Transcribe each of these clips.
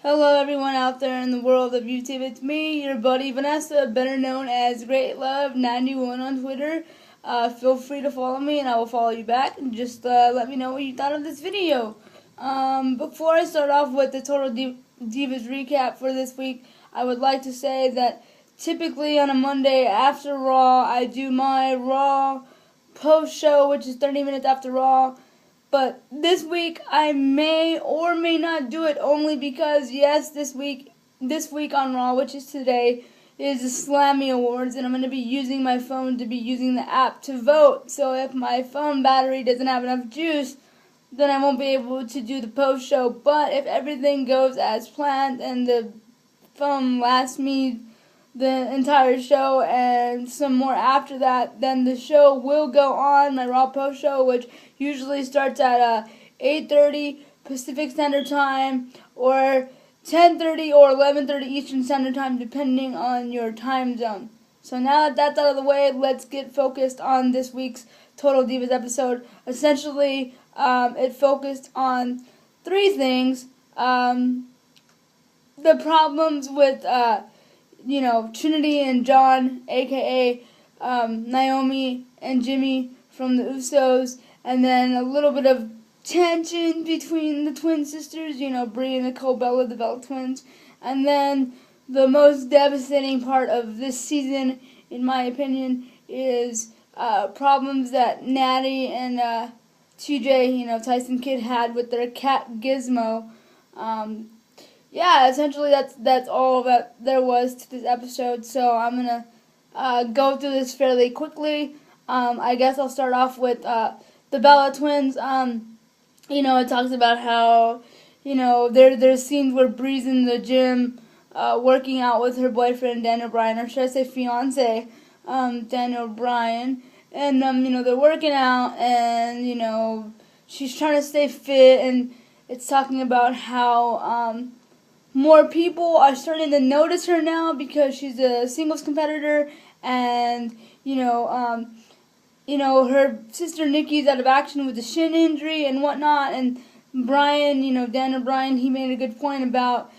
Hello everyone out there in the world of YouTube. It's me, your buddy Vanessa, better known as GreatLove91 on Twitter. Feel free to follow me and I will follow you back. And just let me know what you thought of this video. Before I start off with the Total Divas recap for this week, I would like to say that typically on a Monday after Raw, I do my Raw post-show, which is 30 minutes after Raw. But this week I may or may not do it only because, yes, this week on Raw, which is today, is the Slammy Awards, and I'm going to be using my phone to be using the app to vote. So if my phone battery doesn't have enough juice, then I won't be able to do the post-show. But if everything goes as planned and the phone lasts me the entire show and some more after that, then the show will go on, my Raw post show, which usually starts at 8:30 Pacific Standard Time or 10:30 or 11:30 Eastern Standard Time, depending on your time zone. So now that that's out of the way, let's get focused on this week's Total Divas episode. Essentially, it focused on three things. The problems with Trinity and John, a.k.a. Naomi and Jimmy from the Usos, and then a little bit of tension between the twin sisters, Brie and Nicole Bella, the Bella twins. And then the most devastating part of this season, in my opinion, is problems that Natty and TJ, Tyson Kidd, had with their cat Gizmo. Yeah, essentially that's all that there was to this episode, so I'm going to go through this fairly quickly. I guess I'll start off with the Bella twins. It talks about how, there's scenes where Bree's in the gym working out with her boyfriend, Daniel Bryan, or should I say fiance, Daniel Bryan. And, they're working out and, she's trying to stay fit, and it's talking about how more people are starting to notice her now because she's a singles competitor, and her sister Nikki's out of action with a shin injury and whatnot. And Bryan, Daniel Bryan, he made a good point about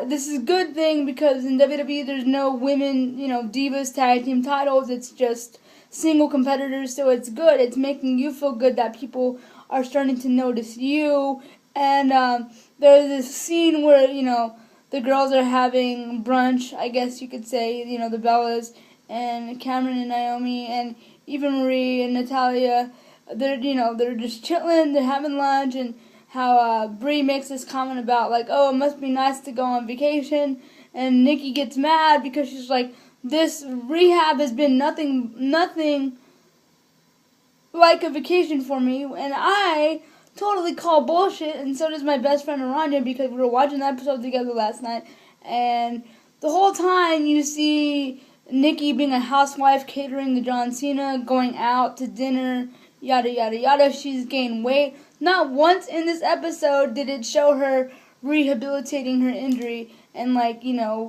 this is a good thing because in WWE there's no women, Divas tag team titles. It's just single competitors, so it's good. It's making you feel good that people are starting to notice you. And there's this scene where, the girls are having brunch, I guess you could say, the Bellas, and Cameron and Naomi, and Eva Marie and Natalia. They're just chilling, they're having lunch, and how Brie makes this comment about, like, oh, it must be nice to go on vacation. And Nikki gets mad because she's like, this rehab has been nothing like a vacation for me, and I totally call bullshit, and so does my best friend Aranya, because we were watching the episode together last night, and the whole time you see Nikki being a housewife, catering to John Cena, going out to dinner, yada yada yada. She's gained weight. Not once in this episode did it show her rehabilitating her injury and,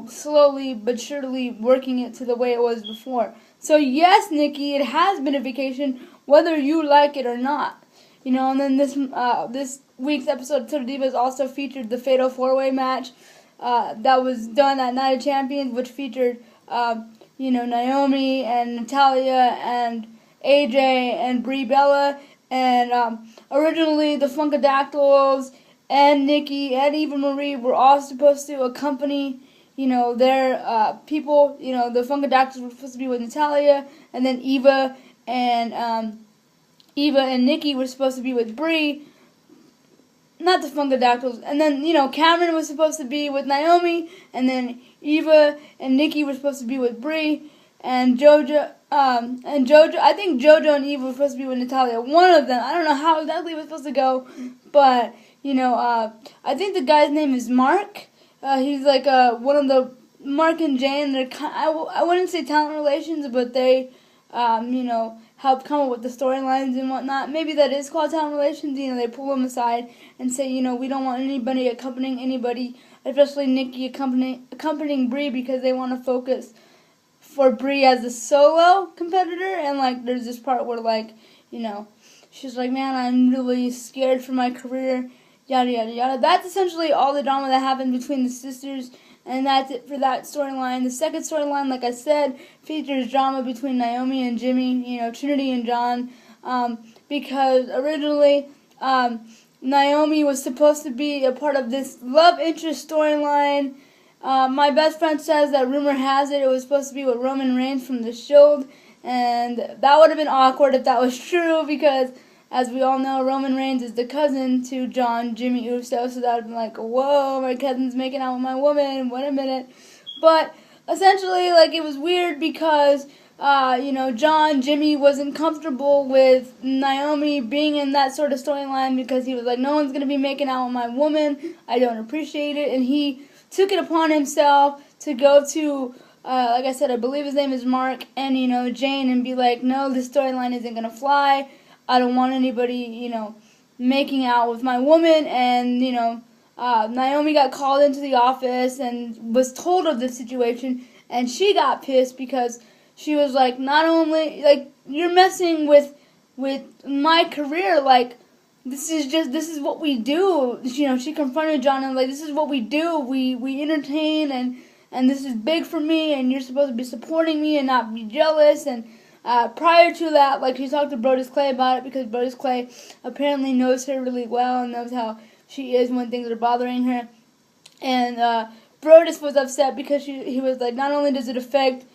slowly but surely working it to the way it was before. So yes, Nikki, it has been a vacation, whether you like it or not. And then this week's episode of Total Divas also featured the Fatal 4-Way match that was done at Night of Champions, which featured, Naomi and Natalia and AJ and Brie Bella. And originally the Funkadactyls and Nikki and Eva Marie were all supposed to accompany, their people. The Funkadactyls were supposed to be with Natalia, and then Eva and Nikki were supposed to be with Brie, not the Funkadactyls. And then, Cameron was supposed to be with Naomi, and then Eva and Nikki were supposed to be with Brie, and JoJo, I think JoJo and Eva were supposed to be with Natalia. One of them, I don't know how exactly it was supposed to go, but, I think the guy's name is Mark. He's like one of the, Mark and Jane, they're I wouldn't say talent relations, but they, help come up with the storylines and whatnot. Maybe that is called talent relations. They pull them aside and say, we don't want anybody accompanying anybody, especially Nikki accompanying Brie, because they want to focus for Brie as a solo competitor. And, there's this part where, she's like, man, I'm really scared for my career, yada yada yada. That's essentially all the drama that happened between the sisters, and that's it for that storyline. The second storyline, like I said, features drama between Naomi and Jimmy, Trinity and John, because originally Naomi was supposed to be a part of this love interest storyline. My best friend says that rumor has it was supposed to be with Roman Reigns from The Shield, and that would have been awkward if that was true, because as we all know, Roman Reigns is the cousin to Jimmy Uso, so that would have been like, whoa, my cousin's making out with my woman, wait a minute. But essentially, it was weird because, Jimmy wasn't comfortable with Naomi being in that sort of storyline, because he was like, no one's going to be making out with my woman, I don't appreciate it, and he took it upon himself to go to, like I said, I believe his name is Mark, and, Jane, and be like, no, this storyline isn't going to fly. I don't want anybody, making out with my woman. And, Naomi got called into the office and was told of the situation, and she got pissed because she was like, not only, you're messing with my career, this is what we do. She confronted John and this is what we do. We entertain, and this is big for me, and you're supposed to be supporting me and not be jealous. And prior to that, she talked to Brodus Clay about it, because Brodus Clay apparently knows her really well and knows how she is when things are bothering her. And Brodus was upset because he was like, not only does it affect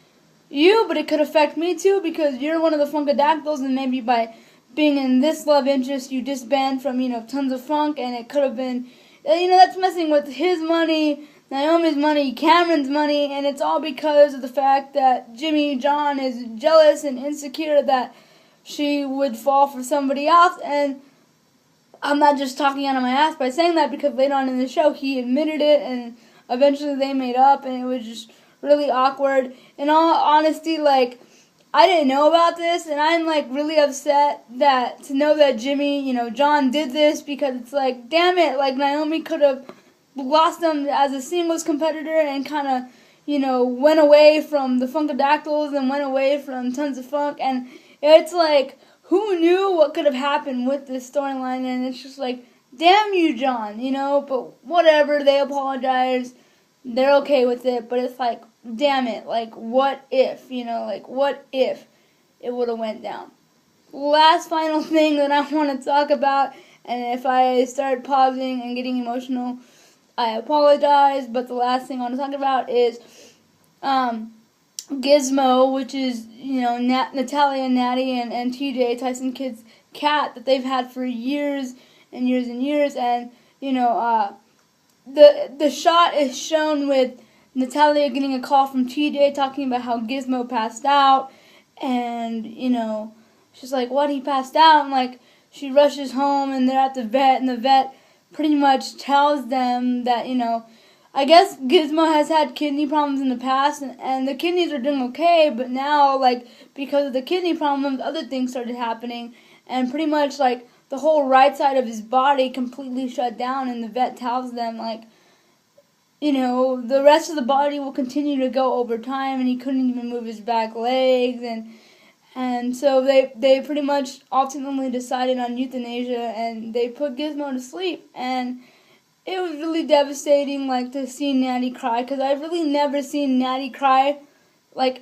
you, but it could affect me too, because you're one of the Funkadactyls, and maybe by being in this love interest, you disband from, Tons of Funk, and it could have been, that's messing with his money, Naomi's money, Cameron's money, and it's all because of the fact that Jimmy John is jealous and insecure that she would fall for somebody else. And I'm not just talking out of my ass by saying that, because later on in the show he admitted it, and eventually they made up, and it was just really awkward. In all honesty, I didn't know about this, and I'm really upset to know that Jimmy, John did this, because it's damn it, Naomi could have lost him as a singles competitor and kind of, went away from the Funkadactyls and went away from Tons of Funk, and it's who knew what could have happened with this storyline, and it's just damn you, John, but whatever, they apologize, they're okay with it, but it's damn it, what if, what if it would have went down. Last final thing that I want to talk about, and if I start pausing and getting emotional, I apologize, but the last thing I want to talk about is Gizmo, which is, Natalia, Natty, and TJ, Tyson Kidd's cat that they've had for years and years and years, and, the shot is shown with Natalia getting a call from TJ talking about how Gizmo passed out, and, she's like, what, he passed out? And, she rushes home, and they're at the vet, and the vet pretty much tells them that, I guess Gizmo has had kidney problems in the past, and the kidneys are doing okay, but now, because of the kidney problems, other things started happening, and pretty much, the whole right side of his body completely shut down, and the vet tells them, the rest of the body will continue to go over time, and he couldn't even move his back legs, and so they pretty much ultimately decided on euthanasia, and they put Gizmo to sleep, and it was really devastating, to see Natty cry, because I've really never seen Natty cry,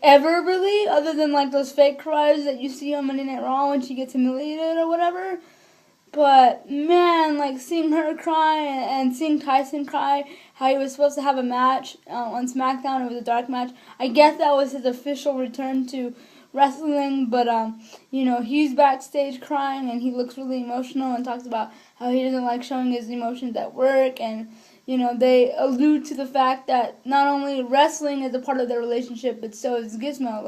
ever, really, other than, those fake cries that you see on Monday Night Raw when she gets humiliated or whatever. But, man, seeing her cry and seeing Tyson cry, how he was supposed to have a match on SmackDown, it was a dark match. I guess that was his official return to wrestling, but, he's backstage crying, and he looks really emotional and talks about how he doesn't like showing his emotions at work, and, they allude to the fact that not only wrestling is a part of their relationship, but so is Gizmo,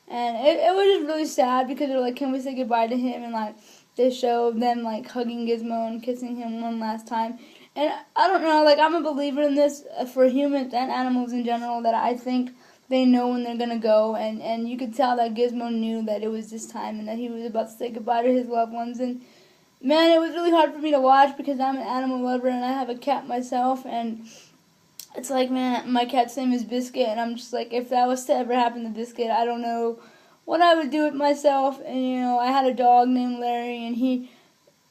and it was just really sad, because they're like, can we say goodbye to him, and, they showed them, hugging Gizmo and kissing him one last time. And I don't know, I'm a believer in this for humans and animals in general, that I think they know when they're going to go. And you could tell that Gizmo knew that it was this time and that he was about to say goodbye to his loved ones. And, man, it was really hard for me to watch, because I'm an animal lover and I have a cat myself. And it's man, my cat's name is Biscuit. And I'm just if that was to ever happen to Biscuit, I don't know what I would do with myself. And, I had a dog named Larry, and he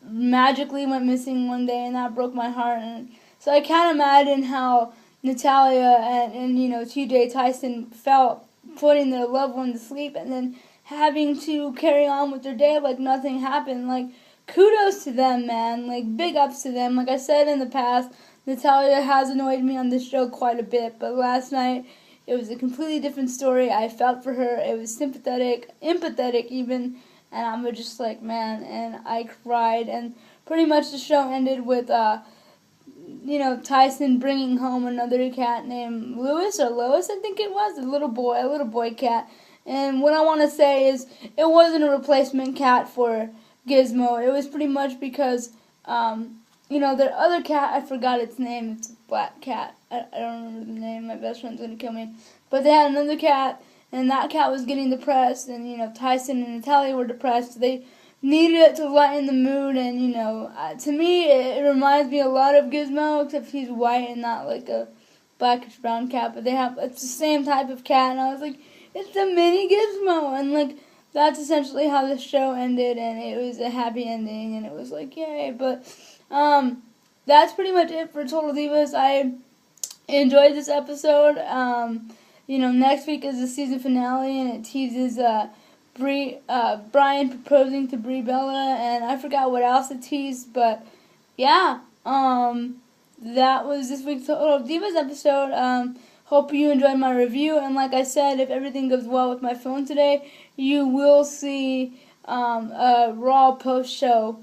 magically went missing one day, and that broke my heart. And so I can't imagine how Natalia and TJ Tyson felt putting their loved one to sleep and then having to carry on with their day like nothing happened. Like, kudos to them, man. Like, big ups to them. Like I said in the past, Natalia has annoyed me on this show quite a bit, but last night it was a completely different story. I felt for her. It was sympathetic, empathetic even, and I was just like, man, and I cried. And pretty much the show ended with Tyson bringing home another cat named Louis or Lois, I think it was, a little boy cat. And what I want to say is, it wasn't a replacement cat for Gizmo. It was pretty much because, their other cat, I forgot its name. It's a black cat. I don't remember the name. My best friend's gonna kill me. But they had another cat, and that cat was getting depressed, and Tyson and Natalia were depressed. So they needed it to lighten the mood, and to me, it reminds me a lot of Gizmo, except he's white and not like a blackish brown cat. But it's the same type of cat, and I was like, it's a mini Gizmo, and like that's essentially how the show ended, and it was a happy ending, and it was like, yay. But that's pretty much it for Total Divas. I enjoyed this episode. Next week is the season finale, and it teases Brian proposing to Brie Bella, and I forgot what else it teased, but yeah, that was this week's Total Divas episode. Hope you enjoyed my review, and like I said, if everything goes well with my phone today, you will see a Raw post-show.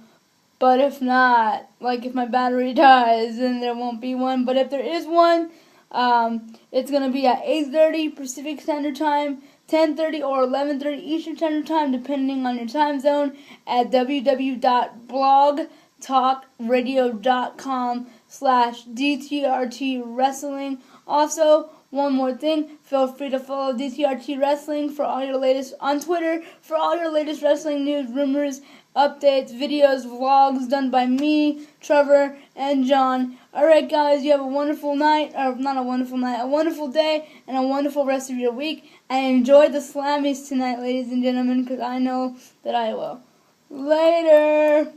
But if not, like if my battery dies, then there won't be one. But if there is one, it's going to be at 8:30 Pacific Standard Time, 10:30 or 11:30 Eastern Standard Time, depending on your time zone, at www.blogtalkradio.com/DTRT Wrestling. Also, one more thing, feel free to follow DTRT Wrestling for all your latest on Twitter for all your latest wrestling news, rumors, updates, videos, vlogs done by me, Trevor, and John. Alright guys, you have a wonderful night, or not a wonderful night, a wonderful day, and a wonderful rest of your week. And enjoy the Slammies tonight, ladies and gentlemen, because I know that I will. Later!